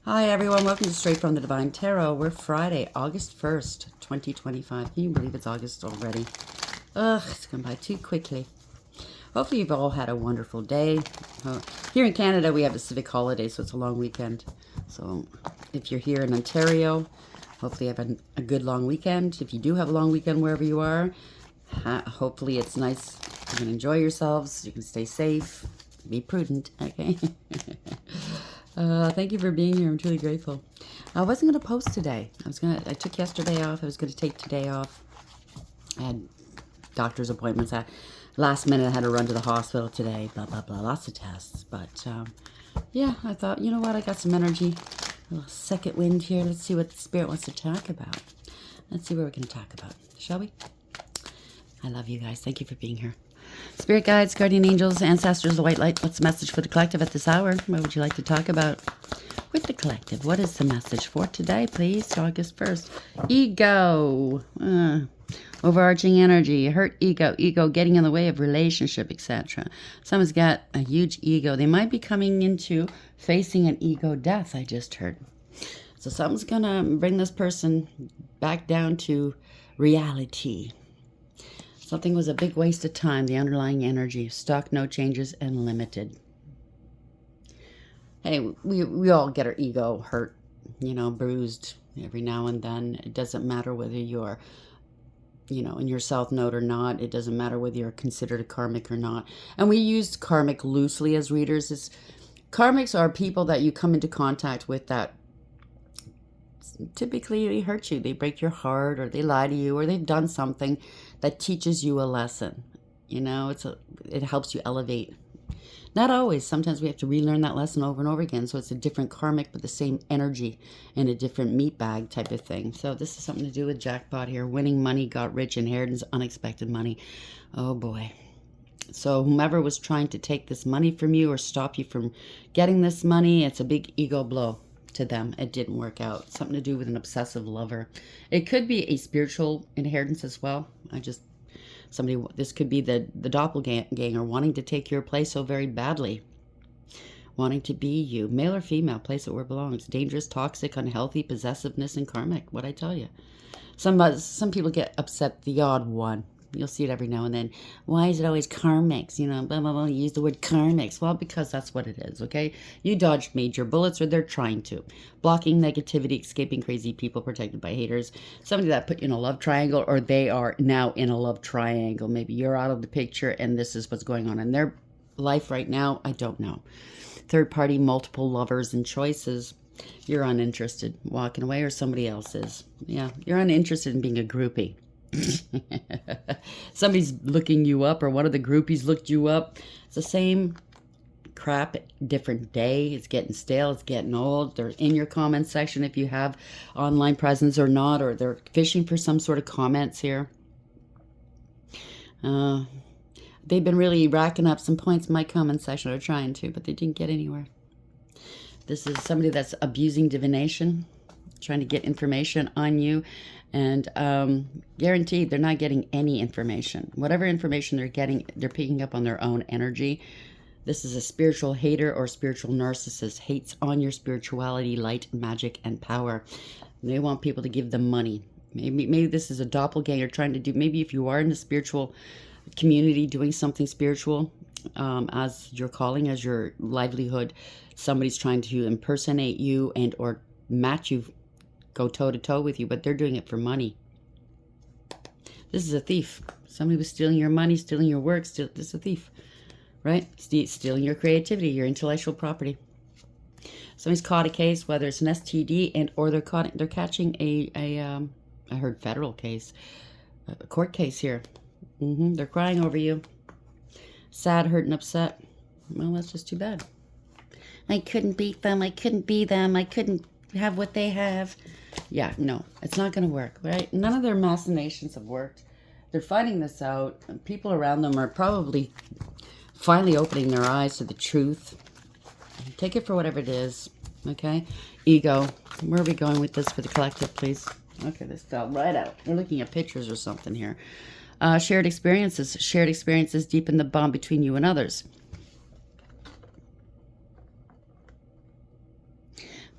Hi everyone, welcome to Straight from the Divine Tarot. We're Friday, August 1st, 2025. Can you believe it's August already? Ugh, it's gone by too quickly. Hopefully you've all had a wonderful day. Here in Canada we have a civic holiday, so it's a long weekend. So if you're here in Ontario, hopefully you have a good long weekend. If you do have a long weekend wherever you are, hopefully it's nice. You can enjoy yourselves, you can stay safe, be prudent, okay? Thank you for being here. I'm truly grateful. I wasn't going to post today. I took yesterday off. I was going to take today off. I had doctor's appointments. Last minute, I had to run to the hospital today. Blah, blah, blah. Lots of tests. But, yeah, I thought, you know what? I got some energy. A little second wind here. Let's see what the Spirit wants to talk about. Let's see what we're going to talk about. Shall we? I love you guys. Thank you for being here. Spirit guides, guardian angels, ancestors, the white light. What's the message for the collective at this hour? What would you like to talk about with the collective? What is the message for today, please? August 1st. Ego. Overarching energy. Hurt ego. Ego getting in the way of relationship, etc. Someone's got a huge ego. They might be coming into facing an ego death, I just heard. So something's going to bring this person back down to reality. Something was a big waste of time, the underlying energy, stuck, no changes, and limited. Hey, we all get our ego hurt, bruised every now and then. It doesn't matter whether you're, in your south node or not. It doesn't matter whether you're considered a karmic or not. And we use karmic loosely as readers. Karmics are people that you come into contact with that typically hurt you. They break your heart, or they lie to you, or they've done something that teaches you a lesson. It helps you elevate. Not always. Sometimes we have to relearn that lesson over and over again. So it's a different karmic, but the same energy and a different meat bag type of thing. So this is something to do with jackpot here. Winning money, got rich, inheritance, unexpected money. Oh boy. So whomever was trying to take this money from you or stop you from getting this money, it's a big ego blow to them. It didn't work out. Something to do with an obsessive lover. It could be a spiritual inheritance as well. This could be the doppelganger wanting to take your place so very badly. Wanting to be you. Male or female, place it where it belongs. Dangerous, toxic, unhealthy, possessiveness, and karmic. What'd I tell you? Some people get upset, the odd one. You'll see it every now and then. Why is it always karmics? Blah, blah, blah. You use the word karmics. Well, because that's what it is, okay? You dodged major bullets, or they're trying to. Blocking negativity, escaping crazy people, protected by haters. Somebody that put you in a love triangle, or they are now in a love triangle. Maybe you're out of the picture, and this is what's going on in their life right now. I don't know. Third party, multiple lovers and choices. You're uninterested. Walking away, or somebody else is. Yeah, you're uninterested in being a groupie. Somebody's looking you up, or one of the groupies looked you up. It's the same crap, different day. It's getting stale, it's getting old. They're in your comment section if you have online presence or not, or they're fishing for some sort of comments here. They've been really racking up some points in my comment section, or trying to, but they didn't get anywhere. This is somebody that's abusing divination, trying to get information on you. And guaranteed they're not getting any information. Whatever information they're getting, they're picking up on their own energy. This is a spiritual hater or spiritual narcissist. Hates on your spirituality, light, magic, and power. They want people to give them money. Maybe this is a doppelganger trying to do, maybe if you are in the spiritual community doing something spiritual as your calling, as your livelihood, somebody's trying to impersonate you and or match you, go toe-to-toe with you, but they're doing it for money. This is a thief. Somebody was stealing your money, stealing your work. This is a thief, right? Stealing your creativity, your intellectual property. Somebody's caught a case, whether it's an STD and or they're catching a I heard federal case, a court case here. They're crying over you. Sad, hurt, and upset. Well, that's just too bad. I couldn't beat them. I couldn't be them. I couldn't have what they have. Yeah, no, it's not going to work, right? None of their machinations have worked. They're finding this out. People around them are probably finally opening their eyes to the truth. Take it for whatever it is, okay? Ego. Where are we going with this for the collective, please? Okay, this fell right out. We're looking at pictures or something here. Shared experiences. Shared experiences deepen the bond between you and others.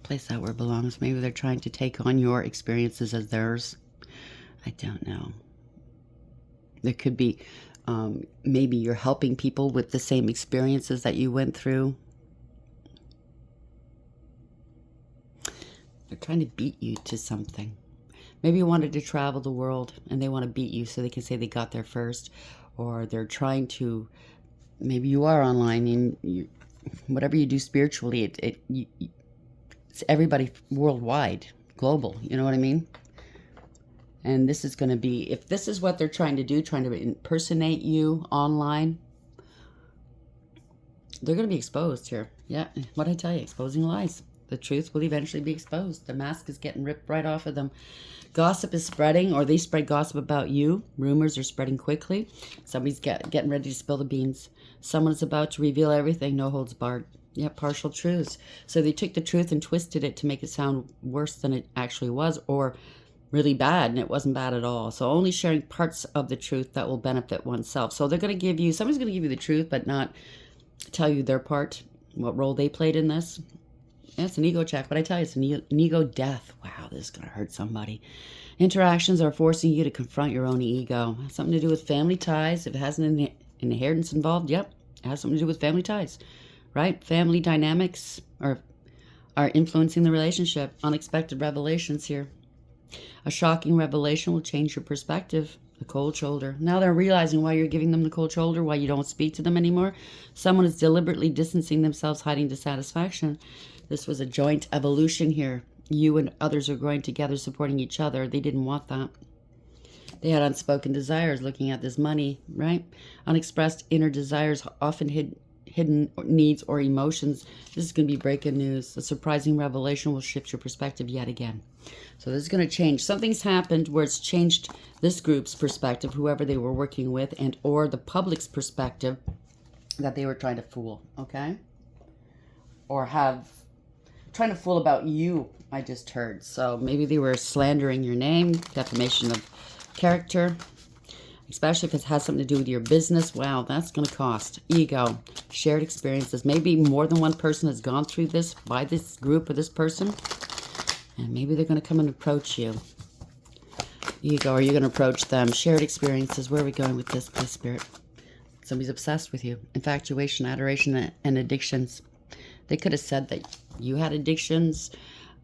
Place that where it belongs. Maybe they're trying to take on your experiences as theirs. I don't know. There could be, maybe you're helping people with the same experiences that you went through. They're trying to beat you to something. Maybe you wanted to travel the world and they want to beat you so they can say they got there first. Or they're trying to, maybe you are online and whatever you do spiritually, it's everybody worldwide, global, you know what I mean? And this is going to be, if this is what they're trying to do, trying to impersonate you online, they're going to be exposed here. Yeah, what I tell you, exposing lies. The truth will eventually be exposed. The mask is getting ripped right off of them. Gossip is spreading, or they spread gossip about you. Rumors are spreading quickly. Somebody's getting ready to spill the beans. Someone is about to reveal everything, no holds barred. Yeah, partial truths. So they took the truth and twisted it to make it sound worse than it actually was, or really bad, and it wasn't bad at all. So only sharing parts of the truth that will benefit oneself. So they're going to give you, somebody's going to give you the truth, but not tell you their part, what role they played in this. Yeah, it's an ego check, but I tell you, it's an ego death. Wow, this is going to hurt somebody. Interactions are forcing you to confront your own ego. It has something to do with family ties. If it has an inheritance involved, yep, it has something to do with family ties, right? Family dynamics are influencing the relationship. Unexpected revelations here. A shocking revelation will change your perspective. The cold shoulder. Now they're realizing why you're giving them the cold shoulder, why you don't speak to them anymore. Someone is deliberately distancing themselves, hiding dissatisfaction. This was a joint evolution here. You and others are growing together, supporting each other. They didn't want that. They had unspoken desires, looking at this money, right? Unexpressed inner desires, often hidden needs or emotions. This is going to be breaking news. A surprising revelation will shift your perspective yet again. So this is going to change. Something's happened where it's changed this group's perspective, whoever they were working with, and or the public's perspective that they were trying to fool, okay? Or trying to fool about you, I just heard. So maybe they were slandering your name, defamation of character, especially if it has something to do with your business. Wow, that's going to cost. Ego, shared experiences. Maybe more than one person has gone through this by this group or this person. And maybe they're going to come and approach you. Ego, are you going to approach them? Shared experiences. Where are we going with this, please, Spirit? Somebody's obsessed with you. Infatuation, adoration, and addictions. They could have said that you had addictions,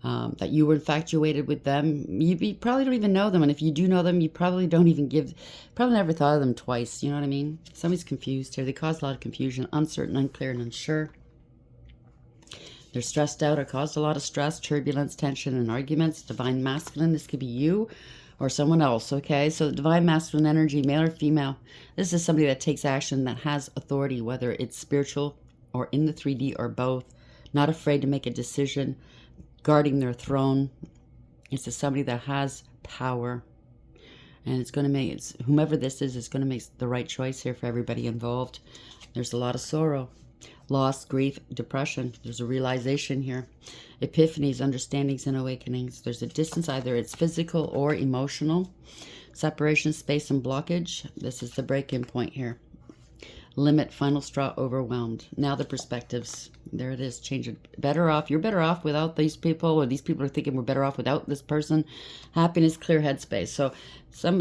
that you were infatuated with them. You probably don't even know them. And if you do know them, you probably don't even probably never thought of them twice. You know what I mean? Somebody's confused here. They cause a lot of confusion, uncertain, unclear, and unsure. They're stressed out or caused a lot of stress, turbulence, tension, and arguments. Divine masculine, this could be you or someone else, okay? So the divine masculine energy, male or female, this is somebody that takes action, that has authority, whether it's spiritual or in the 3D or both, not afraid to make a decision, guarding their throne. This is somebody that has power, and it's going to make, whomever this is going to make the right choice here for everybody involved. There's a lot of sorrow. Loss, grief, depression. There's a realization here. Epiphanies, understandings, and awakenings. There's a distance, either it's physical or emotional. Separation, space, and blockage. This is the break-in point here. Limit, final straw, overwhelmed. Now the perspectives. There it is. Change it. Better off. You're better off without these people, or these people are thinking we're better off without this person. Happiness, clear headspace. So it's a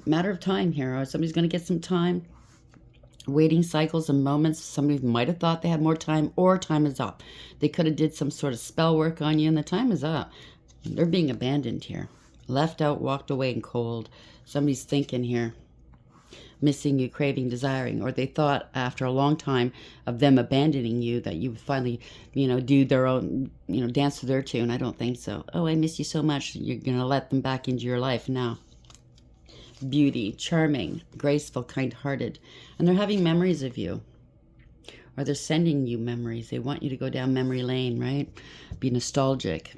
matter of time here. Or somebody's going to get some time. Waiting cycles and moments. Somebody might have thought they had more time, or time is up. They could have did some sort of spell work on you, and the time is up. They're being abandoned here. Left out, walked away, and cold. Somebody's thinking here. Missing you, craving, desiring. Or they thought after a long time of them abandoning you that you would finally, do their own, dance to their tune. I don't think so. Oh, I miss you so much. You're going to let them back into your life now. Beauty, charming, graceful, kind-hearted. And they're having memories of you. Or they're sending you memories. They want you to go down memory lane, right? Be nostalgic,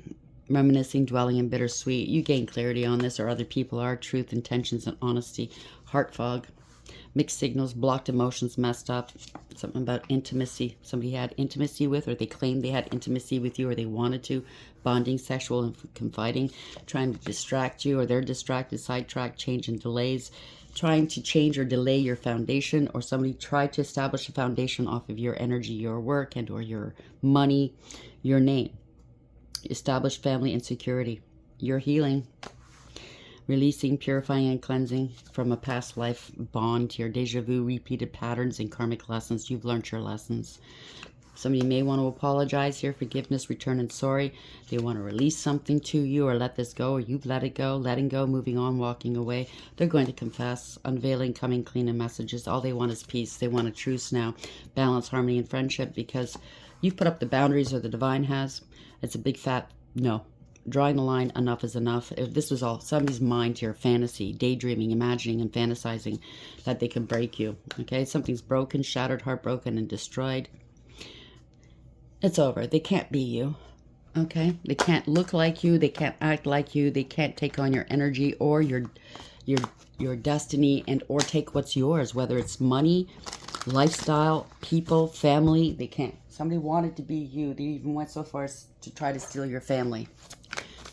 reminiscing, dwelling in bittersweet. You gain clarity on this, or other people are. Truth, intentions, and honesty. Heart fog, mixed signals, blocked emotions, messed up. Something about intimacy. Somebody had intimacy with, or they claimed they had intimacy with you, or they wanted to. Bonding, sexual, and confiding. Trying to distract you, or they're distracted, sidetracked, change, and delays. Trying to change or delay your foundation, or somebody tried to establish a foundation off of your energy, your work, and or your money, your name. Established family and security. You're healing. Releasing, purifying, and cleansing from a past life bond to your deja vu, repeated patterns, and karmic lessons. You've learned your lessons. Somebody may want to apologize here, forgiveness, return, and sorry. They want to release something to you or let this go, or you've let it go, letting go, moving on, walking away. They're going to confess, unveiling, coming clean, and messages. All they want is peace. They want a truce now, balance, harmony, and friendship, because you've put up the boundaries, or the divine has. It's a big fat no. Drawing the line, enough is enough. If this was all somebody's mind here, fantasy, daydreaming, imagining, and fantasizing that they can break you. Okay, something's broken, shattered, heartbroken, and destroyed. It's over. They can't be you. Okay, they can't look like you. They can't act like you. They can't take on your energy or your destiny, and or take what's yours, whether it's money, lifestyle, people, family. They can't. Somebody wanted to be you. They even went so far as to try to steal your family.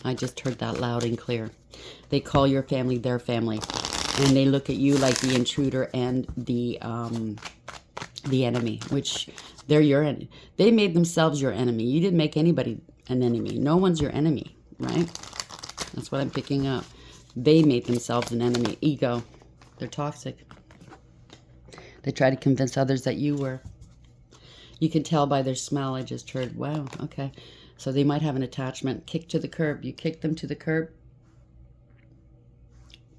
I just heard that loud and clear. They call your family their family, and they look at you like the intruder and the enemy, which they're your enemy. They made themselves your enemy. You didn't make anybody an enemy. No one's your enemy, right? That's what I'm picking up. They made themselves an enemy. Ego. They're toxic. They try to convince others that you were. You can tell by their smell. I just heard, wow, okay. So they might have an attachment. Kicked to the curb. You kicked them to the curb.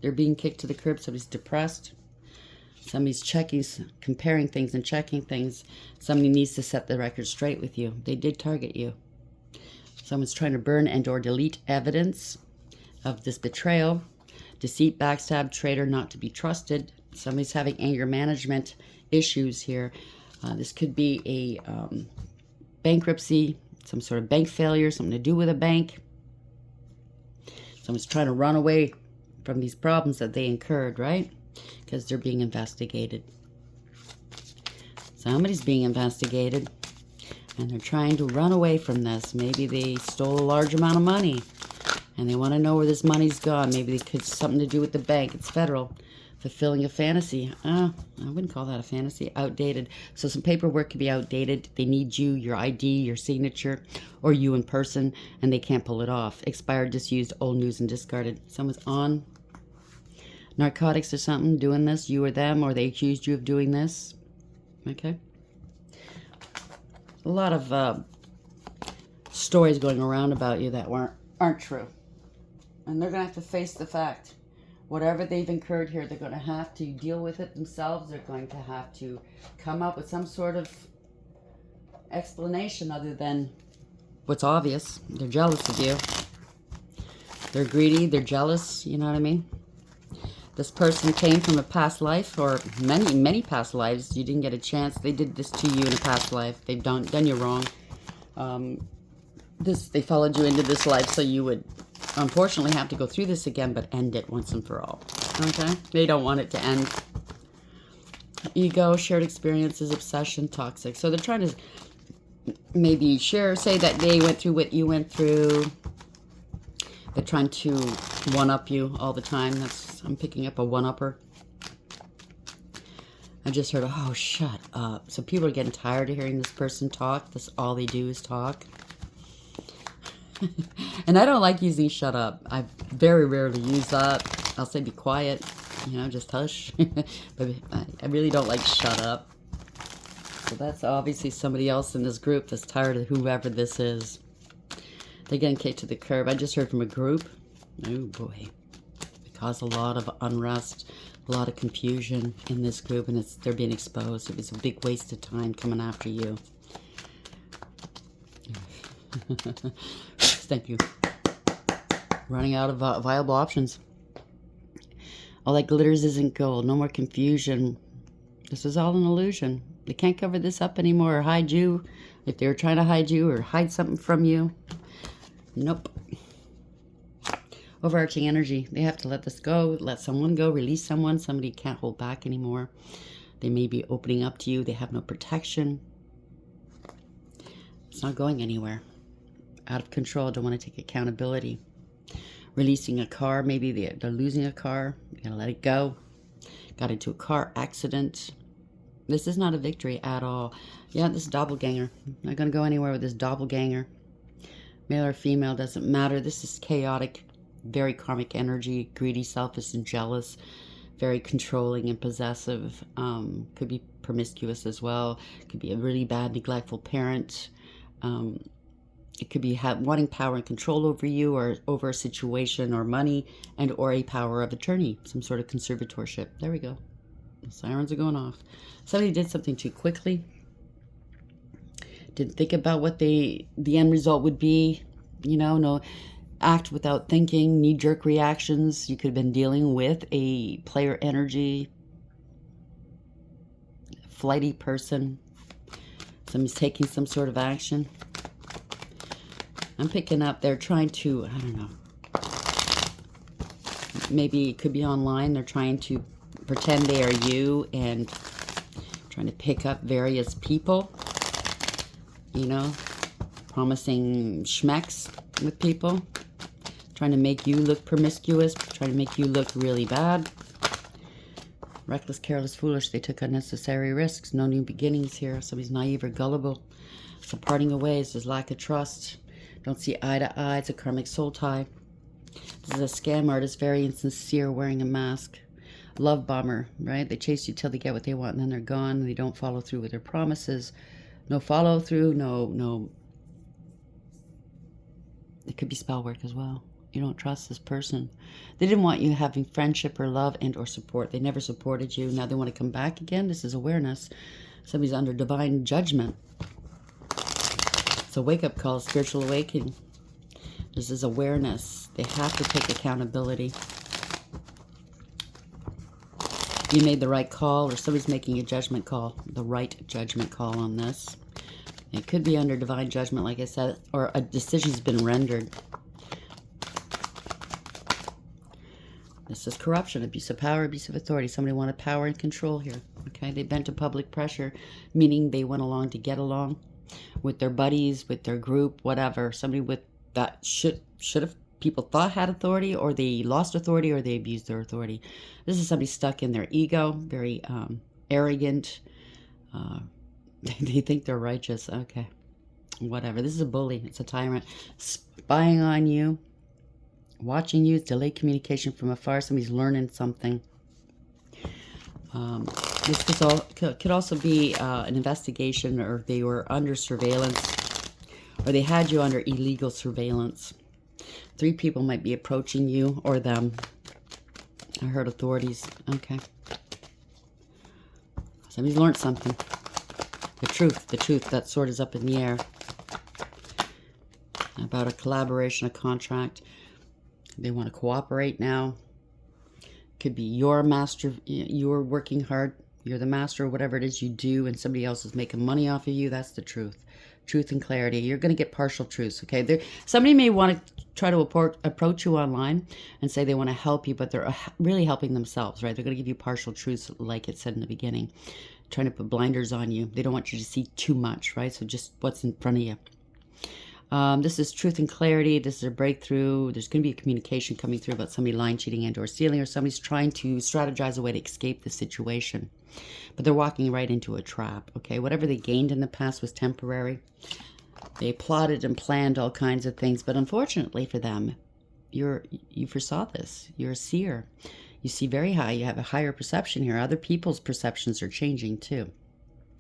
They're being kicked to the curb. Somebody's depressed. Somebody's checking, comparing things and checking things. Somebody needs to set the record straight with you. They did target you. Someone's trying to burn and or delete evidence of this betrayal. Deceit, backstab, traitor, not to be trusted. Somebody's having anger management issues here. This could be a bankruptcy, some sort of bank failure, something to do with a bank. Someone's trying to run away from these problems that they incurred, right? Because they're being investigated. Somebody's being investigated, and they're trying to run away from this. Maybe they stole a large amount of money, and they want to know where this money's gone. Maybe it could something to do with the bank. It's federal. Fulfilling a fantasy. I wouldn't call that a fantasy. Outdated. So some paperwork could be outdated. They need you, your ID, your signature, or you in person, and they can't pull it off. Expired, disused, old news, and discarded. Someone's on narcotics or something, doing this, you or them, or they accused you of doing this. Okay. A lot of stories going around about you that aren't true. And they're going to have to face the fact. Whatever they've incurred here, they're going to have to deal with it themselves. They're going to have to come up with some sort of explanation other than what's obvious. They're jealous of you. They're greedy. They're jealous. You know what I mean? This person came from a past life, or many, many past lives. You didn't get a chance. They did this to you in a past life. They've done you wrong. They followed you into this life so you would unfortunately have to go through this again, but end it once and for all. Okay? They don't want it to end. Ego, shared experiences, obsession, toxic. So they're trying to maybe say that they went through what you went through. They're trying to one-up you all the time. I'm picking up a one-upper. I just heard, oh, shut up. So people are getting tired of hearing this person talk. That's all they do is talk. And I don't like using shut up. I very rarely use that. I'll say be quiet, just hush. But I really don't like shut up. So that's obviously somebody else in this group that's tired of whoever this is. They're getting kicked to the curb. I just heard from a group. Oh boy. It caused a lot of unrest, a lot of confusion in this group, and they're being exposed. It was a big waste of time coming after you. Thank you. Running out of viable options. All that glitters isn't gold. No more confusion. This is all an illusion. They can't cover this up anymore or hide you. If they were trying to hide you or hide something from you. Nope. Overarching energy. They have to let this go. Let someone go. Release someone. Somebody can't hold back anymore. They may be opening up to you. They have no protection. It's not going anywhere. Out of control. Don't want to take accountability. Releasing a car. Maybe they're losing a car. You gotta let it go. Got into a car accident. This is not a victory at all. Yeah, this doppelganger. Not gonna go anywhere with this doppelganger. Male or female, doesn't matter. This is chaotic, very karmic energy, greedy, selfish, and jealous, very controlling and possessive. Could be promiscuous as well. Could be a really bad, neglectful parent. It could be wanting power and control over you or over a situation or money and or a power of attorney, some sort of conservatorship. There we go. The sirens are going off. Somebody did something too quickly. Didn't think about what the end result would be. You know, no, act without thinking, knee-jerk reactions. You could have been dealing with a player energy, flighty person. Somebody's taking some sort of action. I'm picking up, they're trying to, I don't know, maybe it could be online. They're trying to pretend they are you and trying to pick up various people, you know, promising schmecks with people, trying to make you look promiscuous, trying to make you look really bad. Reckless, careless, foolish. They took unnecessary risks. No new beginnings here. Somebody's naive or gullible. So parting of ways. There's lack of trust. Don't see eye to eye. It's a karmic soul tie. This is a scam artist, very insincere, wearing a mask. Love bomber, right? They chase you till they get what they want and then they're gone. They don't follow through with their promises. No follow through, no. It could be spell work as well. You don't trust this person. They didn't want you having friendship or love and or support. They never supported you. Now they want to come back again. This is awareness. Somebody's under divine judgment. It's a wake-up call, spiritual awakening. This is awareness. They have to take accountability. You made the right call, or somebody's making a judgment call, the right judgment call on this. It could be under divine judgment, like I said, or a decision's been rendered. This is corruption, abuse of power, abuse of authority. Somebody wanted power and control here. Okay, they bent to public pressure, meaning they went along to get along with their buddies, with their group, whatever. Somebody with that should have people thought had authority, or they lost authority, or they abused their authority. This is somebody stuck in their ego, very arrogant. They think they're righteous. Okay, whatever. This is a bully. It's a tyrant spying on you. Watching you, it's delayed communication from afar. Somebody's learning something. This could also be an investigation, or they were under surveillance, or they had you under illegal surveillance. 3 people might be approaching you or them. I heard authorities. Okay. Somebody's learned something. The truth. That sword is up in the air. About a collaboration, a contract. They want to cooperate now. Could be your master, you're working hard, you're the master of whatever it is you do, and somebody else is making money off of you. That's the truth. Truth and clarity. You're going to get partial truths, okay? Somebody may want to try to approach you online and say they want to help you, but they're really helping themselves, right? They're going to give you partial truths, like it said in the beginning, trying to put blinders on you. They don't want you to see too much, right? So just what's in front of you. This is truth and clarity. This is a breakthrough. There's going to be a communication coming through about somebody lying, cheating, and or stealing, or somebody's trying to strategize a way to escape the situation. But they're walking right into a trap, okay? Whatever they gained in the past was temporary. They plotted and planned all kinds of things, but unfortunately for them, you foresaw this. You're a seer. You see very high. You have a higher perception here. Other people's perceptions are changing too.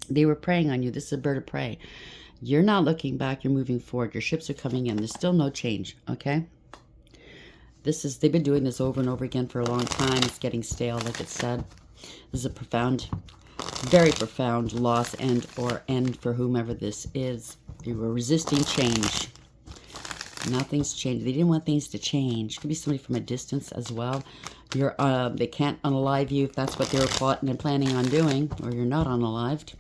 They were preying on you. This is a bird of prey. You're not looking back, you're moving forward. Your ships are coming in. There's still no change, okay? They've been doing this over and over again for a long time. It's getting stale, like it said. This is a profound, very profound loss and or end for whomever this is. They were resisting change. Nothing's changed. They didn't want things to change. Could be somebody from a distance as well. They can't unalive you if that's what they were plotting and planning on doing, or you're not unalived.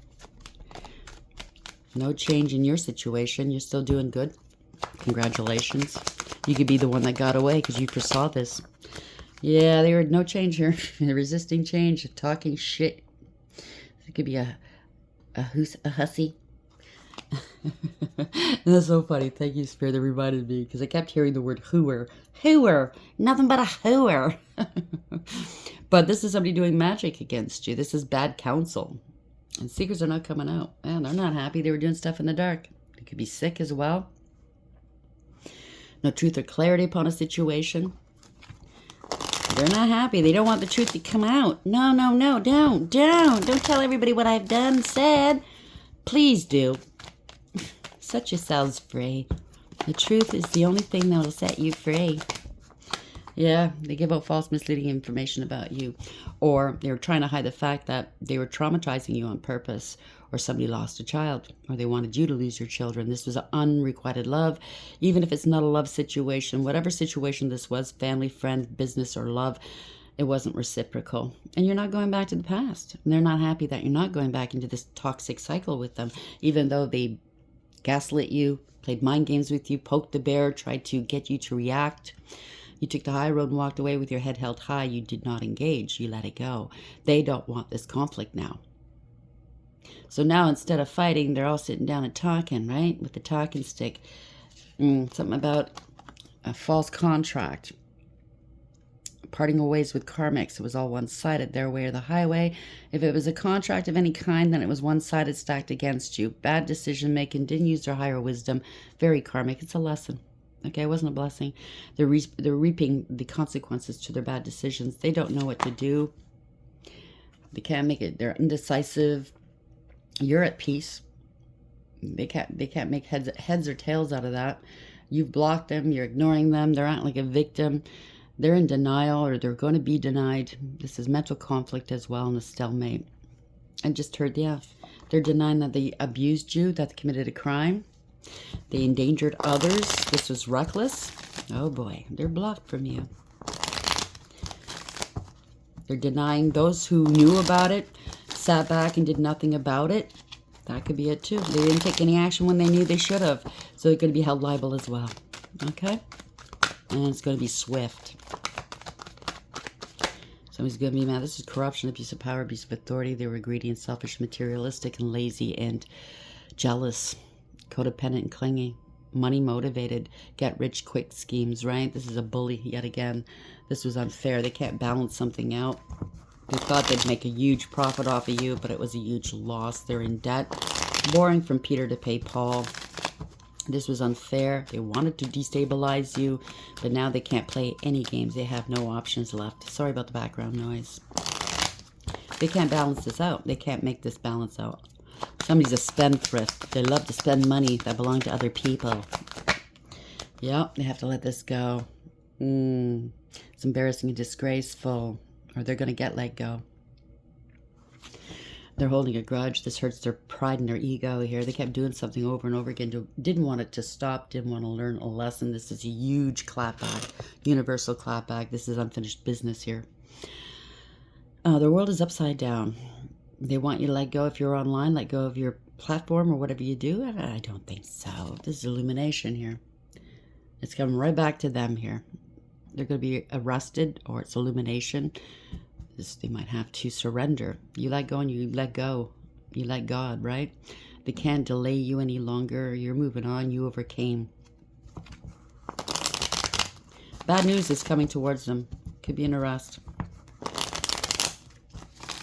No change in your situation. You're still doing good. Congratulations. You could be the one that got away because you foresaw this. Yeah, there no change here. Resisting change, talking shit. It could be a hussy. That's so funny. Thank you, Spirit. That reminded me because I kept hearing the word hooer. Hooer. Nothing but a hooer. But this is somebody doing magic against you. This is bad counsel. And secrets are not coming out. Man, they're not happy. They were doing stuff in the dark. They could be sick as well. No truth or clarity upon a situation. They're not happy. They don't want the truth to come out. No, no, no, don't. Don't tell everybody what I've done, said. Please do. Set yourselves free. The truth is the only thing that will set you free. Yeah, they give out false, misleading information about you. Or they were trying to hide the fact that they were traumatizing you on purpose. Or somebody lost a child. Or they wanted you to lose your children. This was an unrequited love. Even if it's not a love situation, whatever situation this was, family, friend, business, or love, it wasn't reciprocal. And you're not going back to the past. And they're not happy that you're not going back into this toxic cycle with them. Even though they gaslit you, played mind games with you, poked the bear, tried to get you to react. You took the high road and walked away with your head held high. You did not engage. You let it go. They don't want this conflict now. So now instead of fighting, they're all sitting down and talking, right? With the talking stick. Something about a false contract. Parting ways with karmics. It was all one-sided. Their way or the highway. If it was a contract of any kind, then it was one-sided, stacked against you. Bad decision making. Didn't use their higher wisdom. Very karmic. It's a lesson. Okay, it wasn't a blessing. They're reaping the consequences to their bad decisions. They don't know what to do. They can't make it. They're indecisive. You're at peace. They can't make heads or tails out of that. You've blocked them. You're ignoring them. They're acting like a victim. They're in denial, or they're going to be denied. This is mental conflict as well, and a stalemate. I just heard, yeah, they're denying that they abused you, that they committed a crime. They endangered others. This was reckless. Oh boy, they're blocked from you. They're denying those who knew about it, sat back and did nothing about it. That could be it too. They didn't take any action when they knew they should have. So they're going to be held liable as well. Okay? And it's going to be swift. Somebody's going to be mad. This is corruption, abuse of power, abuse of authority. They were greedy and selfish, materialistic and lazy and jealous. Codependent and clingy, money motivated, get rich quick schemes, right? This is a bully yet again. This was unfair. They can't balance something out. They thought they'd make a huge profit off of you, but it was a huge loss. They're in debt. Borrowing from Peter to pay Paul. This was unfair. They wanted to destabilize you, but now they can't play any games. They have no options left. Sorry about the background noise. They can't balance this out. They can't make this balance out. Somebody's a spendthrift. They love to spend money that belongs to other people. Yep, they have to let this go. It's embarrassing and disgraceful. Or they're going to get let go. They're holding a grudge. This hurts their pride and their ego here. They kept doing something over and over again. Didn't want it to stop. Didn't want to learn a lesson. This is a huge clapback. Universal clapback. This is unfinished business here. The world is upside down. They want you to let go if you're online, let go of your platform or whatever you do. I don't think so. This is illumination here. It's coming right back to them here. They're going to be arrested, or it's illumination. They might have to surrender. You let go and you let go. You let God, right? They can't delay you any longer. You're moving on. You overcame. Bad news is coming towards them. Could be an arrest.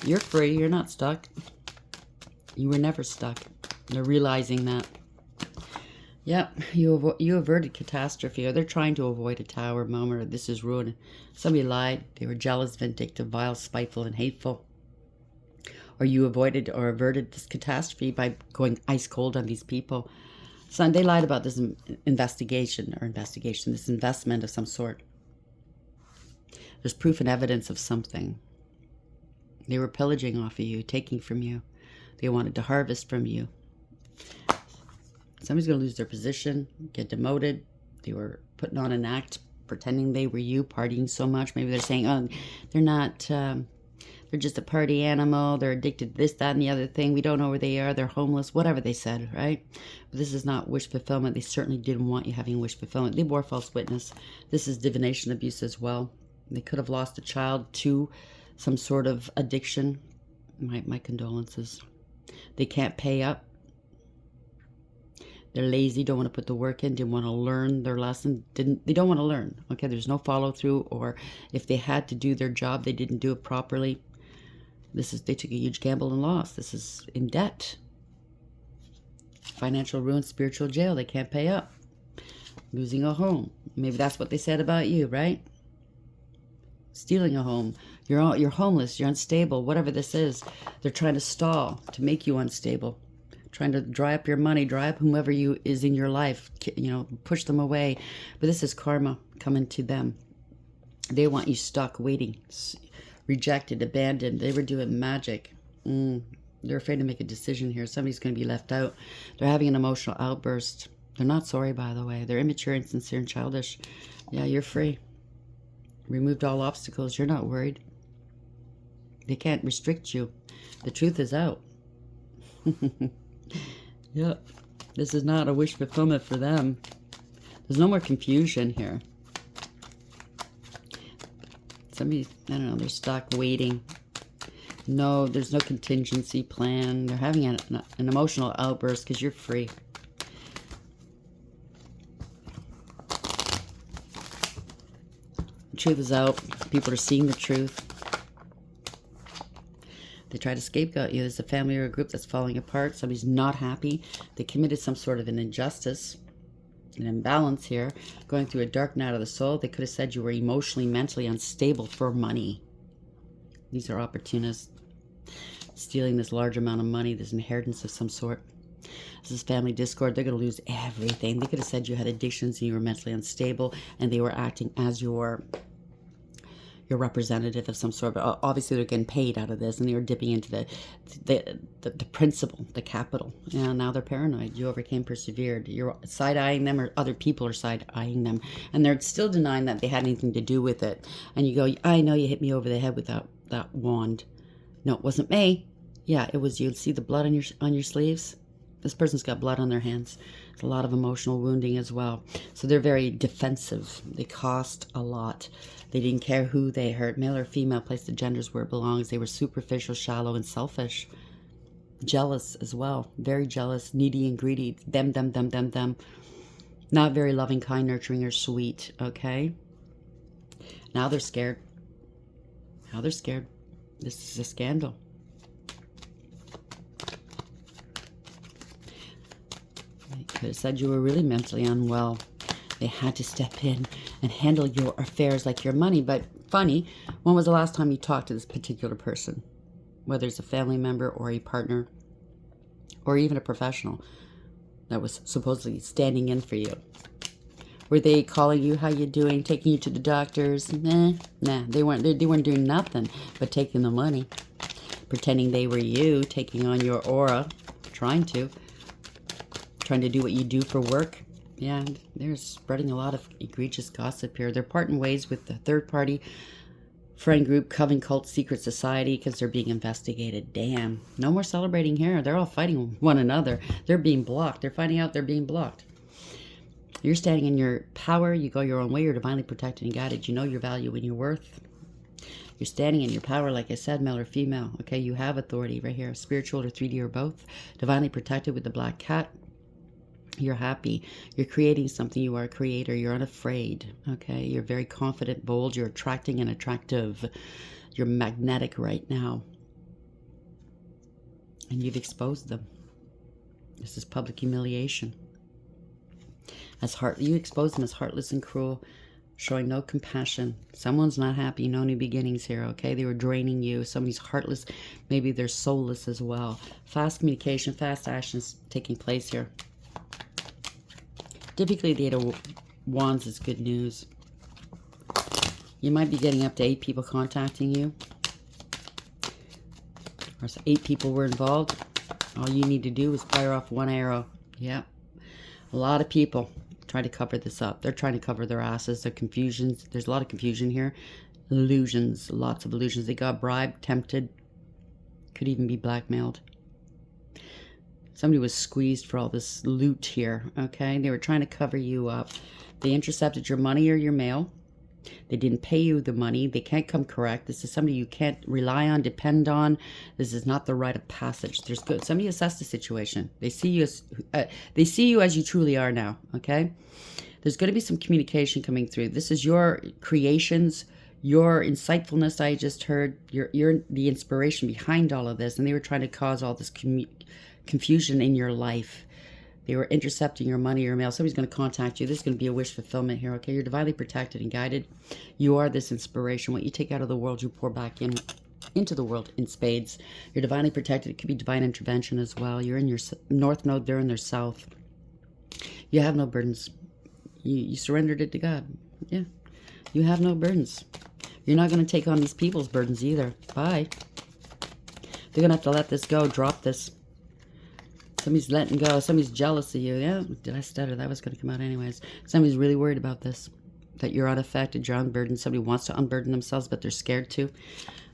You're free. You're not stuck. You were never stuck. They're realizing that. Yep, you averted catastrophe, or they're trying to avoid a tower moment, or this is ruin. Somebody lied. They were jealous, vindictive, vile, spiteful, and hateful. Or you avoided or averted this catastrophe by going ice cold on these people. So they lied about this investigation, this investment of some sort. There's proof and evidence of something. They were pillaging off of you, taking from you. They wanted to harvest from you. Somebody's going to lose their position, get demoted. They were putting on an act, pretending they were you, partying so much. Maybe they're saying, oh, they're not, they're just a party animal. They're addicted to this, that, and the other thing. We don't know where they are. They're homeless, whatever they said, right? But this is not wish fulfillment. They certainly didn't want you having wish fulfillment. They bore false witness. This is divination abuse as well. They could have lost a child to some sort of addiction. My condolences. They can't pay up. They're lazy, don't want to put the work in, didn't want to learn their lesson, they don't want to learn. Okay, there's no follow through, or if they had to do their job, they didn't do it properly. They took a huge gamble and lost. This is in debt. Financial ruin, spiritual jail, they can't pay up. Losing a home. Maybe that's what they said about you, right? Stealing a home. You're homeless. You're unstable. Whatever this is, they're trying to stall to make you unstable. Trying to dry up your money, dry up whomever you is in your life. You know, push them away. But this is karma coming to them. They want you stuck, waiting, rejected, abandoned. They were doing magic. They're afraid to make a decision here. Somebody's going to be left out. They're having an emotional outburst. They're not sorry, by the way. They're immature, insincere, and childish. Yeah, you're free. Removed all obstacles. You're not worried. They can't restrict you. The truth is out. Yep. This is not a wish fulfillment for them. There's no more confusion here. Somebody, I don't know, they're stuck waiting. No, there's no contingency plan. They're having an emotional outburst because you're free. The truth is out. People are seeing the truth. They try to scapegoat you. There's a family or a group that's falling apart. Somebody's not happy. They committed some sort of an injustice, an imbalance here, going through a dark night of the soul. They could have said you were emotionally, mentally unstable for money. These are opportunists stealing this large amount of money, this inheritance of some sort. This is family discord. They're going to lose everything. They could have said you had addictions and you were mentally unstable, and they were acting as your representative of some sort. But obviously they're getting paid out of this, and they were dipping into the principle, the capital. And now they're paranoid. You overcame, persevered. You're side-eyeing them, or other people are side-eyeing them, and they're still denying that they had anything to do with it. And you go, I know you hit me over the head with that wand. No, it wasn't me. Yeah, it was you. See the blood on your sleeves? This person's got blood on their hands. There's a lot of emotional wounding as well. So they're very defensive. They cost a lot. They didn't care who they hurt, male or female, place the genders where it belongs. They were superficial, shallow, and selfish. Jealous as well. Very jealous, needy and greedy. Them. Not very loving, kind, nurturing, or sweet, okay? Now they're scared. Now they're scared. This is a scandal. They could have said you were really mentally unwell. They had to step in and handle your affairs like your money. But funny, when was the last time you talked to this particular person? Whether it's a family member or a partner or even a professional that was supposedly standing in for you. Were they calling you, how you doing, taking you to the doctors? Nah, they weren't doing nothing but taking the money. Pretending they were you, taking on your aura, trying to do what you do for work. Yeah, they're spreading a lot of egregious gossip here. They're parting ways with the third-party friend group, coven, cult, secret society, because they're being investigated. Damn. No more celebrating here. They're all fighting one another. They're being blocked. They're finding out they're being blocked. You're standing in your power. You go your own way. You're divinely protected and guided. You know your value and your worth. You're standing in your power, like I said, male or female. Okay, you have authority right here. Spiritual or 3D or both. Divinely protected with the black cat. You're happy. You're creating something. You are a creator. You're unafraid. Okay, you're very confident, bold. You're attracting and attractive. You're magnetic right now. And you've exposed them. This is public humiliation. You expose them as heartless and cruel, showing no compassion. Someone's not happy. No new beginnings here, okay? They were draining you. Somebody's heartless. Maybe they're soulless as well. Fast communication, fast actions taking place here. Typically, the Eight of Wands is good news. You might be getting up to 8 people contacting you. Or 8 people were involved. All you need to do is fire off one arrow. Yeah. A lot of people try to cover this up. They're trying to cover their asses, their confusions. There's a lot of confusion here. Illusions. Lots of illusions. They got bribed, tempted. Could even be blackmailed. Somebody was squeezed for all this loot here, okay? They were trying to cover you up. They intercepted your money or your mail. They didn't pay you the money. They can't come correct. This is somebody you can't rely on, depend on. This is not the rite of passage. There's good. Somebody assess the situation. They see you as you truly are now, okay? There's going to be some communication coming through. This is your creations, your insightfulness. I just heard you're the inspiration behind all of this, and they were trying to cause all this confusion in your life. They were intercepting your money or mail. Somebody's going to contact you. This is going to be a wish fulfillment here, okay? You're divinely protected and guided. You are this inspiration. What you take out of the world, you pour back into the world in spades. You're divinely protected. It could be divine intervention as well. You're in your north node. They're in their south. You have no burdens. You surrendered it to God. Yeah. You have no burdens. You're not going to take on these people's burdens either. Bye. They're going to have to let this go. Drop this. Somebody's letting go. Somebody's jealous of you. Yeah, did I stutter? That was going to come out anyways. Somebody's really worried about this. That you're unaffected, you're unburdened. Somebody wants to unburden themselves, but they're scared to.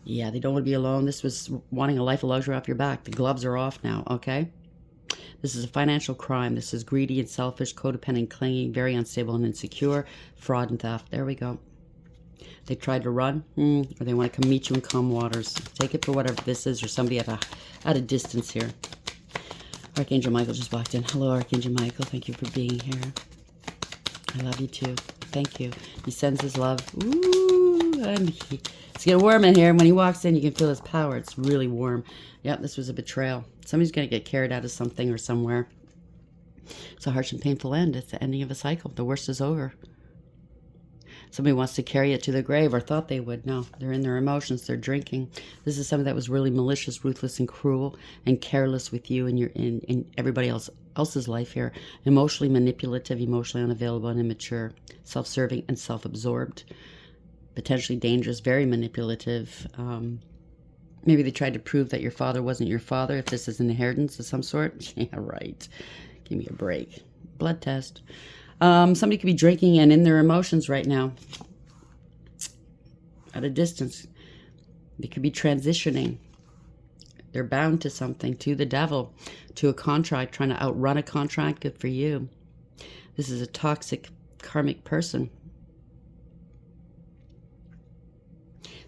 Yeah, they don't want to be alone. This was wanting a life of luxury off your back. The gloves are off now, okay? This is a financial crime. This is greedy and selfish, codependent, clingy, very unstable and insecure, fraud and theft. There we go. They tried to run, or they want to come meet you in calm waters. Take it for whatever this is, or somebody at a distance here. Archangel Michael just walked in. Hello, Archangel Michael. Thank you for being here. I love you too. Thank you. He sends his love. Ooh, and it's getting warm in here. When he walks in, you can feel his power. It's really warm. Yep, this was a betrayal. Somebody's going to get carried out of something or somewhere. It's a harsh and painful end. It's the ending of a cycle. The worst is over. Somebody wants to carry it to the grave, or thought they would. No, they're in their emotions. They're drinking. This is somebody that was really malicious, ruthless, and cruel, and careless with you and in everybody else's life here. Emotionally manipulative, emotionally unavailable, and immature, self-serving, and self-absorbed. Potentially dangerous, very manipulative. Maybe they tried to prove that your father wasn't your father. If this is an inheritance of some sort, yeah, right. Give me a break. Blood test. Somebody could be drinking and in their emotions right now. At a distance. They could be transitioning. They're bound to something, to the devil, to a contract, trying to outrun a contract. Good for you. This is a toxic, karmic person.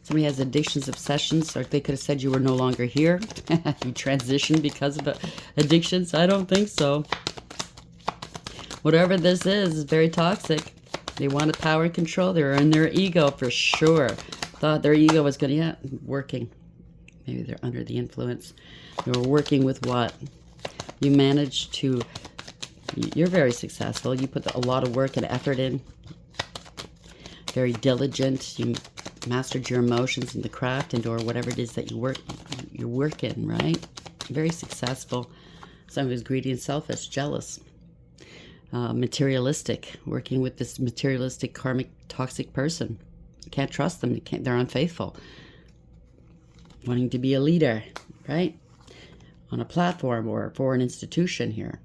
Somebody has addictions, obsessions, or they could have said you were no longer here. You transitioned because of addictions. I don't think so. Whatever this is very toxic. They wanted power and control. They were in their ego for sure. Thought their ego was going to, working. Maybe they're under the influence. They were working with what? You managed to, you're very successful. You put a lot of work and effort in. Very diligent. You mastered your emotions and the craft and or whatever it is that you're working, right? Very successful. Somebody who's greedy and selfish, jealous. Materialistic, working with this materialistic, karmic, toxic person. You can't trust them. They're unfaithful. Wanting to be a leader, right? On a platform or for an institution here.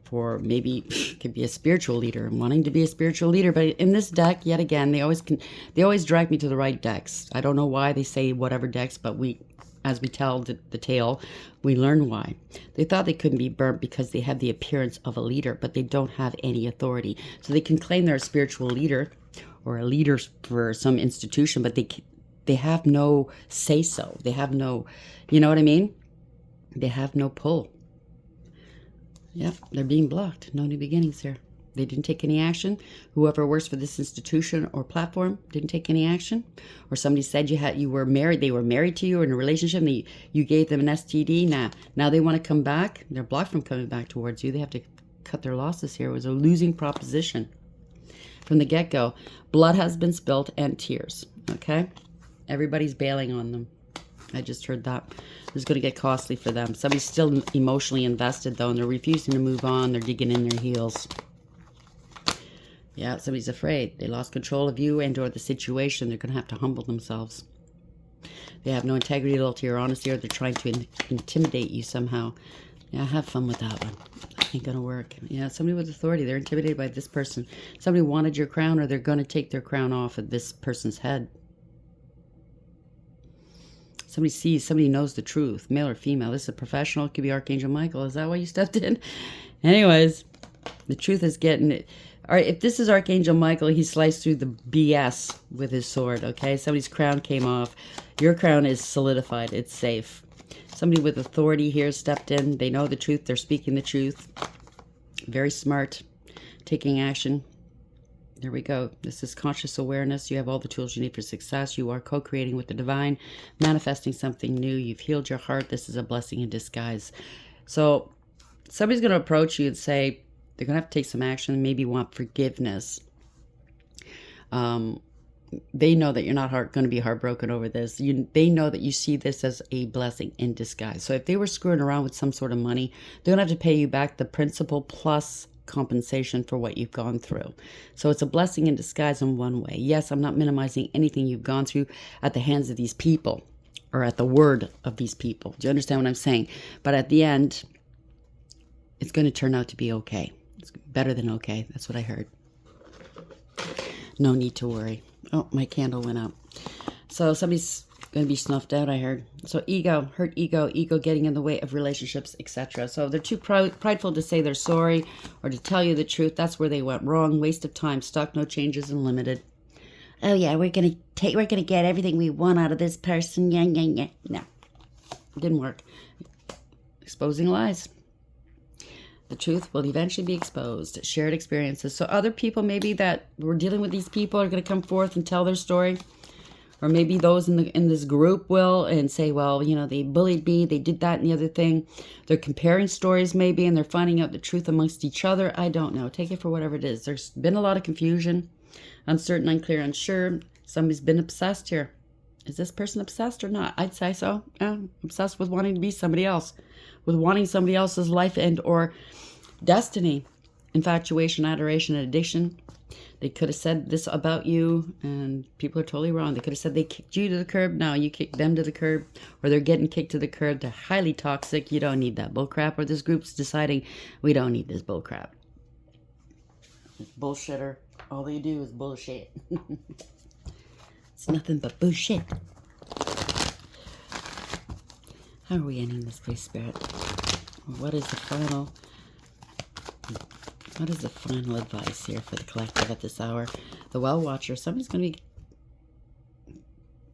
For maybe could be a spiritual leader, wanting to be a spiritual leader. But in this deck, yet again, they always drag me to the right decks. I don't know why they say whatever decks, but as we tell the tale, we learn why. They thought they couldn't be burnt because they have the appearance of a leader, but they don't have any authority. So they can claim they're a spiritual leader or a leader for some institution, but they have no say-so. They have no, you know what I mean? They have no pull. Yep, they're being blocked. No new beginnings here. They didn't take any action. Whoever works for this institution or platform didn't take any action. Or somebody said you were married. They were married to you or in a relationship. And you gave them an STD. Now they want to come back. They're blocked from coming back towards you. They have to cut their losses here. It was a losing proposition from the get-go. Blood has been spilt and tears. Okay? Everybody's bailing on them. I just heard that. This is going to get costly for them. Somebody's still emotionally invested, though, and they're refusing to move on. They're digging in their heels. Yeah, somebody's afraid. They lost control of you and or the situation. They're going to have to humble themselves. They have no integrity, loyalty, or honesty, or they're trying to intimidate you somehow. Yeah, have fun with that one. That ain't going to work. Yeah, somebody with authority. They're intimidated by this person. Somebody wanted your crown, or they're going to take their crown off of this person's head. Somebody knows the truth, male or female. This is a professional. It could be Archangel Michael. Is that why you stepped in? Anyways, the truth is getting it. All right, if this is Archangel Michael, he sliced through the BS with his sword, okay? Somebody's crown came off. Your crown is solidified. It's safe. Somebody with authority here stepped in. They know the truth. They're speaking the truth. Very smart. Taking action. There we go. This is conscious awareness. You have all the tools you need for success. You are co-creating with the divine, manifesting something new. You've healed your heart. This is a blessing in disguise. So Somebody's going to approach you and say they're going to have to take some action and maybe want forgiveness. They know that you're not going to be heartbroken over this. They know that you see this as a blessing in disguise. So if they were screwing around with some sort of money, they're going to have to pay you back the principal plus compensation for what you've gone through. So it's a blessing in disguise in one way. Yes, I'm not minimizing anything you've gone through at the hands of these people or at the word of these people. Do you understand what I'm saying? But at the end, it's going to turn out to be okay. It's better than okay. That's what I heard. No need to worry. Oh, my candle went out. So somebody's going to be snuffed out, I heard. So ego, hurt ego getting in the way of relationships, etc. So if they're too prideful to say they're sorry or to tell you the truth, that's where they went wrong. Waste of time, stuck, no changes, and limited. Oh yeah, we're gonna get everything we want out of this person. Yeah. No, it didn't work. Exposing lies. The truth will eventually be exposed. Shared experiences. So other people maybe that were dealing with these people are going to come forth and tell their story. Or maybe those in this group will and say, well, they bullied me. They did that and the other thing. They're comparing stories maybe and they're finding out the truth amongst each other. I don't know. Take it for whatever it is. There's been a lot of confusion. Uncertain, unclear, unsure. Somebody's been obsessed here. Is this person obsessed or not? I'd say so. Yeah, obsessed with wanting to be somebody else. With wanting somebody else's life and or destiny. Infatuation, adoration, and addiction. They could have said this about you and people are totally wrong. They could have said they kicked you to the curb. Now you kick them to the curb or they're getting kicked to the curb. They're highly toxic. You don't need that bullcrap. Or this group's deciding we don't need this bullcrap. Bullshitter. All they do is bullshit. It's nothing but bullshit. How are we ending this, please, Spirit? What is the final advice here for the collective at this hour? The Well Watcher. Somebody's going to be...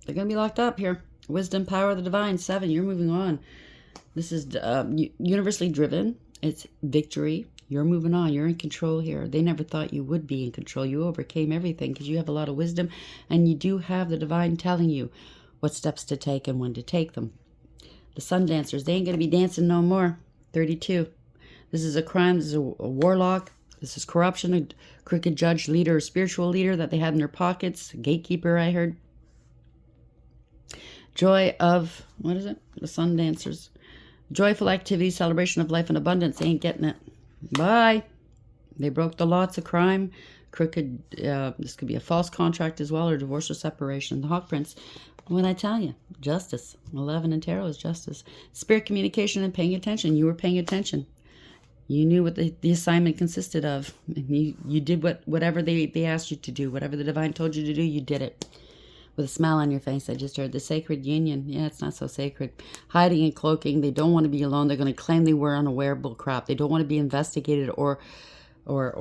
They're going to be locked up here. Wisdom, power of the divine. 7. You're moving on. This is universally driven. It's victory. You're moving on. You're in control here. They never thought you would be in control. You overcame everything because you have a lot of wisdom and you do have the divine telling you what steps to take and when to take them. The Sun Dancers, they ain't going to be dancing no more. 32. This is a crime. This is a warlock. This is corruption, a crooked judge, leader, or spiritual leader that they had in their pockets. Gatekeeper, I heard. Joy of, what is it? The Sun Dancers. Joyful activity, celebration of life and abundance. They ain't getting it. Bye. They broke the law. It's a crime. Crooked, this could be a false contract as well, or divorce or separation. The Hawk Prince. When I tell you, justice. 11 in tarot is justice. Spirit communication and paying attention. You were paying attention. You knew what the assignment consisted of. And you did whatever they asked you to do. Whatever the divine told you to do, you did it. With a smile on your face, I just heard the sacred union. Yeah, it's not so sacred. Hiding and cloaking. They don't want to be alone. They're going to claim they were unaware. Bull crap. They don't want to be investigated or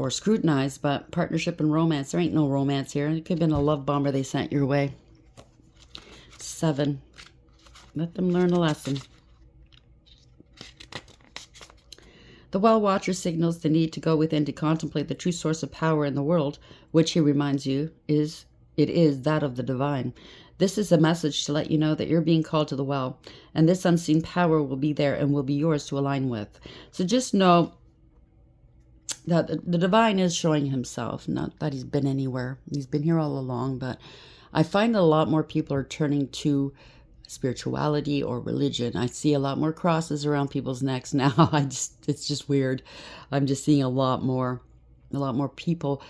scrutinized. But partnership and romance. There ain't no romance here. It could have been a love bomber they sent your way. 7. Let them learn a lesson. The Well Watcher signals the need to go within to contemplate the true source of power in the world, which he reminds you is that of the divine. This is a message to let you know that you're being called to the well, and this unseen power will be there and will be yours to align with. So just know that the divine is showing himself, not that he's been anywhere. He's been here all along, but I find that a lot more people are turning to spirituality or religion. I see a lot more crosses around people's necks now. It's just weird. I'm just seeing a lot more people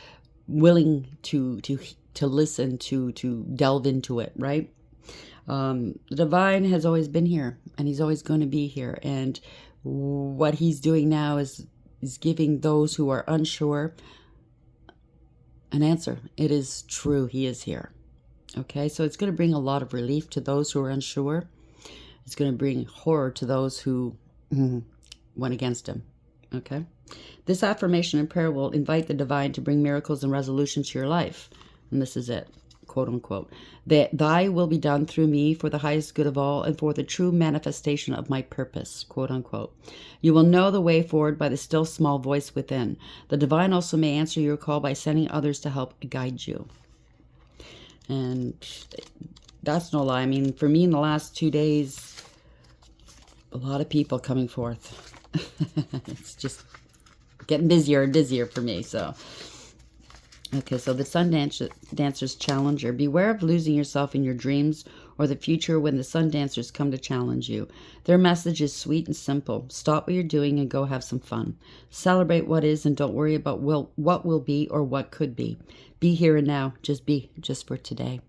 willing to listen, to delve into it, right? The divine has always been here and he's always going to be here. And what he's doing now is giving those who are unsure an answer. It is true. He is here. Okay, so it's going to bring a lot of relief to those who are unsure. It's going to bring horror to those who went against him. Okay, this affirmation and prayer will invite the divine to bring miracles and resolutions to your life. And this is it, quote unquote. That thy will be done through me for the highest good of all and for the true manifestation of my purpose, quote unquote. You will know the way forward by the still small voice within. The divine also may answer your call by sending others to help guide you. And that's no lie. I mean, for me in the last 2 days, a lot of people coming forth. It's just getting busier and busier for me. So, okay, so the Sun Dancer's Challenger. Beware of losing yourself in your dreams or the future when the Sun Dancers come to challenge you. Their message is sweet and simple. Stop what you're doing and go have some fun. Celebrate what is and don't worry about what will be or what could be. Be here and now. Just be, just for today.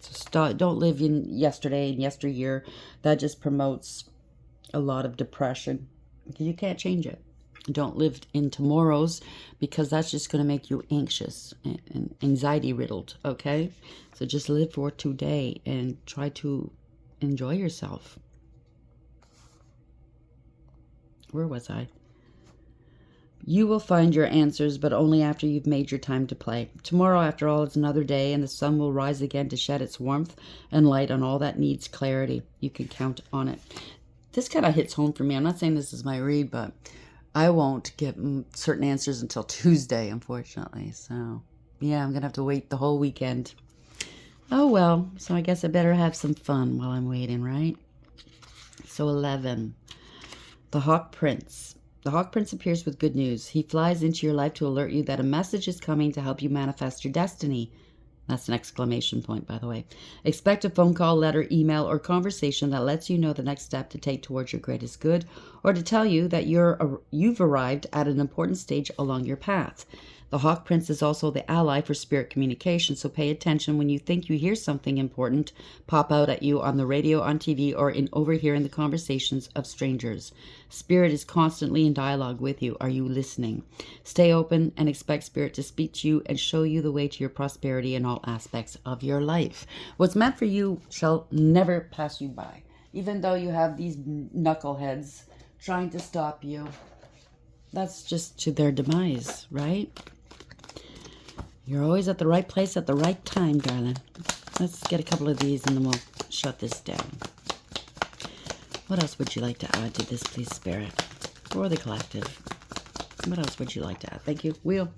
So don't live in yesterday and yesteryear. That just promotes a lot of depression. You can't change it. Don't live in tomorrows, because that's just going to make you anxious and anxiety riddled, okay? So just live for today and try to enjoy yourself. Where was I? You will find your answers, but only after you've made your time to play. Tomorrow, after all, is another day, and the sun will rise again to shed its warmth and light on all that needs clarity. You can count on it. This kind of hits home for me. I'm not saying this is my read, but I won't get certain answers until Tuesday, unfortunately. So, yeah, I'm going to have to wait the whole weekend. Oh, well. So I guess I better have some fun while I'm waiting, right? So 11. The Hawk Prince. The Hawk Prince appears with good news. He flies into your life to alert you that a message is coming to help you manifest your destiny. That's an exclamation point, by the way. Expect a phone call, letter, email, or conversation that lets you know the next step to take towards your greatest good, or to tell you that you've arrived at an important stage along your path. The Hawk Prince is also the ally for spirit communication, so pay attention when you think you hear something important pop out at you on the radio, on TV, or in overhearing the conversations of strangers. Spirit is constantly in dialogue with you. Are you listening? Stay open and expect Spirit to speak to you and show you the way to your prosperity in all aspects of your life. What's meant for you shall never pass you by, even though you have these knuckleheads trying to stop you. That's just to their demise, right? You're always at the right place at the right time, darling. Let's get a couple of these and then we'll shut this down. What else would you like to add to this, please, Spirit? For the collective. What else would you like to add? Thank you. Wheel.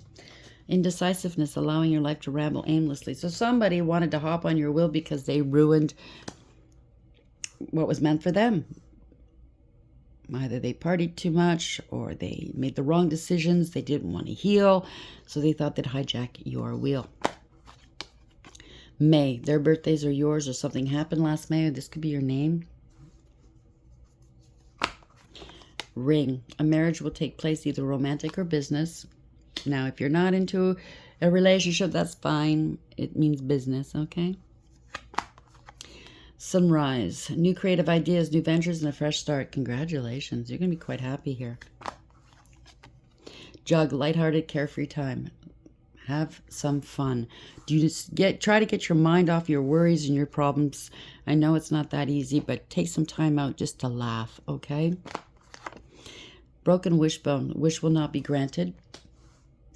Indecisiveness, allowing your life to ramble aimlessly. So somebody wanted to hop on your wheel because they ruined what was meant for them. Either they partied too much or they made the wrong decisions. They didn't want to heal, so they thought they'd hijack your wheel. May. Their birthdays are yours, or something happened last May, or this could be your name. Ring. A marriage will take place, either romantic or business. Now, if you're not into a relationship, that's fine. It means business, okay? Sunrise. New creative ideas, new ventures, and a fresh start. Congratulations. You're going to be quite happy here. Jug. Lighthearted, carefree time. Have some fun. Do you just try to get your mind off your worries and your problems. I know it's not that easy, but take some time out just to laugh, okay? Broken wishbone. Wish will not be granted.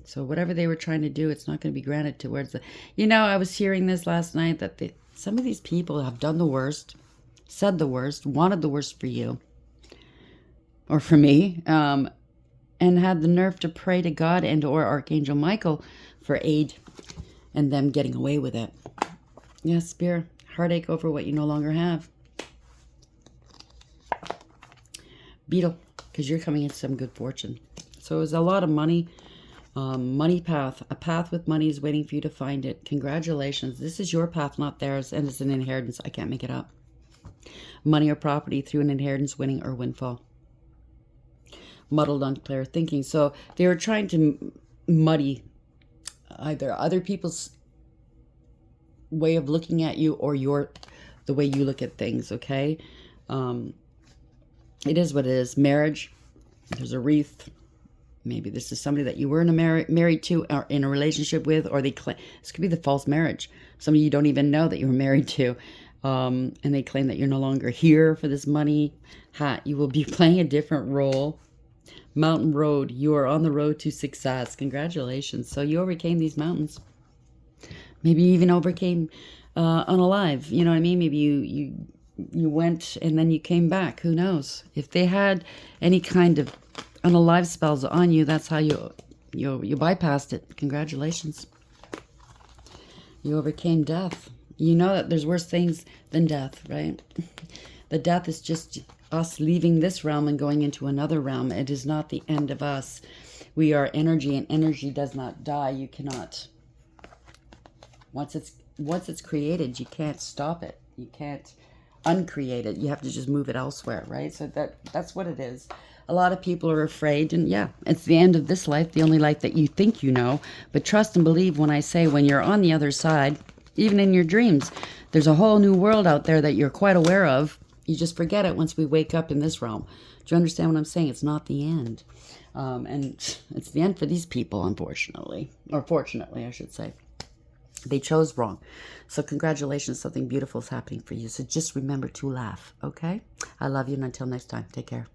So whatever they were trying to do, it's not going to be granted towards the... You know, I was hearing this last night that some of these people have done the worst, said the worst, wanted the worst for you, or for me, and had the nerve to pray to God and or Archangel Michael for aid and them getting away with it. Yes, Spirit. Heartache over what you no longer have. Beetle, because you're coming into some good fortune. So it was a lot of money. Money path. A path with money is waiting for you to find it. Congratulations. This is your path, not theirs, and it's an inheritance. I can't make it up. Money or property through an inheritance, winning, or windfall. Muddled, unclear thinking. So they were trying to muddy either other people's way of looking at you or the way you look at things, okay? It is what it is. Marriage. There's a wreath. Maybe this is somebody that you weren't married to or in a relationship with, or this could be the false marriage. Somebody you don't even know that you were married to, and they claim that you're no longer here for this money. You will be playing a different role. Mountain road. You are on the road to success. Congratulations. So you overcame these mountains. Maybe you even overcame unalive. You know what I mean? Maybe you went and then you came back. Who knows? If they had any kind of unalive spells on you, that's how you bypassed it. Congratulations. You overcame death. You know that there's worse things than death, right? The death is just us leaving this realm and going into another realm. It is not the end of us. We are energy, and energy does not die. You cannot. Once it's created, you can't stop it. You can't uncreate it. You have to just move it elsewhere, right? So that's what it is. A lot of people are afraid, and yeah, it's the end of this life, the only life that you think you know. But trust and believe when I say, when you're on the other side, even in your dreams, there's a whole new world out there that you're quite aware of. You just forget it once we wake up in this realm. Do you understand what I'm saying? It's not the end. And it's the end for these people, unfortunately. Or fortunately, I should say. They chose wrong. So congratulations, something beautiful is happening for you. So just remember to laugh, okay? I love you, and until next time, take care.